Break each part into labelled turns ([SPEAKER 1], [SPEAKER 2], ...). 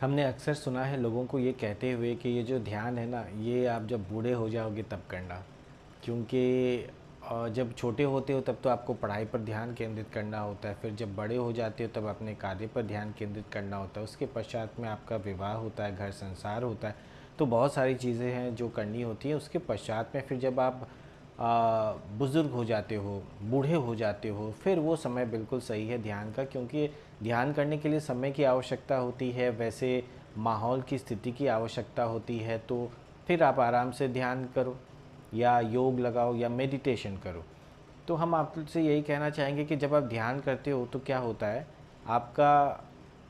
[SPEAKER 1] हमने अक्सर सुना है लोगों को ये कहते हुए कि ये जो ध्यान है ना, ये आप जब बूढ़े हो जाओगे तब करना। क्योंकि जब छोटे होते हो तब तो आपको पढ़ाई पर ध्यान केंद्रित करना होता है, फिर जब बड़े हो जाते हो तब अपने कार्य पर ध्यान केंद्रित करना होता है, उसके पश्चात में आपका विवाह होता है, घर संसार होता है। तो बहुत सारी चीज़ें हैं जो करनी होती हैं। उसके पश्चात में फिर जब आप बुज़ुर्ग हो जाते हो, बूढ़े हो जाते हो, फिर वो समय बिल्कुल सही है ध्यान का, क्योंकि ध्यान करने के लिए समय की आवश्यकता होती है, वैसे माहौल की स्थिति की आवश्यकता होती है। तो फिर आप आराम से ध्यान करो या योग लगाओ या मेडिटेशन करो। तो हम आपसे यही कहना चाहेंगे कि जब आप ध्यान करते हो तो क्या होता है, आपका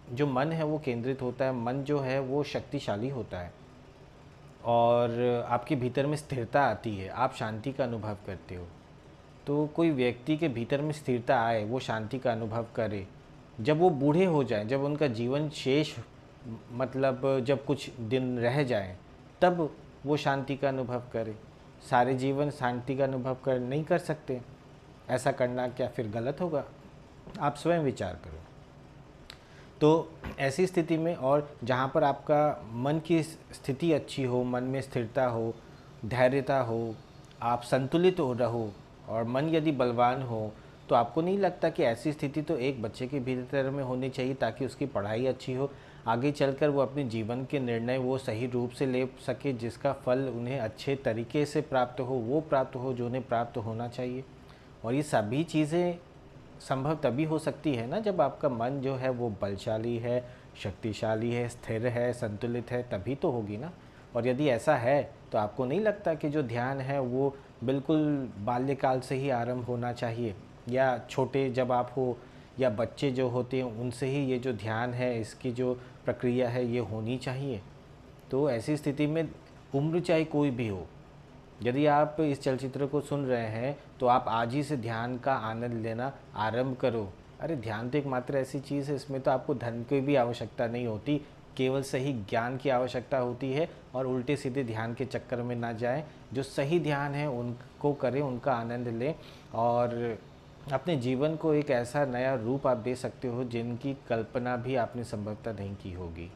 [SPEAKER 1] जो मन है वो केंद्रित होता है, मन जो है वो शक्तिशाली होता है और आपके भीतर में स्थिरता आती है, आप शांति का अनुभव करते हो। तो कोई व्यक्ति के भीतर में स्थिरता आए, वो शांति का अनुभव करे, जब वो बूढ़े हो जाएं, जब उनका जीवन शेष मतलब जब कुछ दिन रह जाएं, तब वो शांति का अनुभव करे। सारे जीवन शांति का अनुभव कर नहीं कर सकते। ऐसा करना क्या फिर गलत होगा? आप स्वयं विचार करो। तो ऐसी स्थिति में, और जहाँ पर आपका मन की स्थिति अच्छी हो, मन में स्थिरता हो, धैर्यता हो, आप संतुलित हो रहो, और मन यदि बलवान हो, तो आपको नहीं लगता कि ऐसी स्थिति तो एक बच्चे के भीतर में होनी चाहिए, ताकि उसकी पढ़ाई अच्छी हो, आगे चलकर वो अपने जीवन के निर्णय वो सही रूप से ले सके, जिसका फल उन्हें अच्छे तरीके से प्राप्त हो, वो प्राप्त हो जो उन्हें प्राप्त होना चाहिए। और ये सभी चीज़ें संभव तभी हो सकती है ना, जब आपका मन जो है वो बलशाली है, शक्तिशाली है, स्थिर है, संतुलित है, तभी तो होगी ना। और यदि ऐसा है तो आपको नहीं लगता कि जो ध्यान है वो बिल्कुल बाल्यकाल से ही आरंभ होना चाहिए, या छोटे जब आप हो, या बच्चे जो होते हैं उनसे ही ये जो ध्यान है, इसकी जो प्रक्रिया है ये होनी चाहिए। तो ऐसी स्थिति में उम्र चाहे कोई भी हो, यदि आप इस चलचित्र को सुन रहे हैं तो आप आज ही से ध्यान का आनंद लेना आरंभ करो। अरे ध्यान तो एकमात्र ऐसी चीज़ है, इसमें तो आपको धन की भी आवश्यकता नहीं होती, केवल सही ज्ञान की आवश्यकता होती है। और उल्टे सीधे ध्यान के चक्कर में ना जाएं, जो सही ध्यान है उनको करें, उनका आनंद लें, और अपने जीवन को एक ऐसा नया रूप आप दे सकते हो जिनकी कल्पना भी आपने संभवतः नहीं की होगी।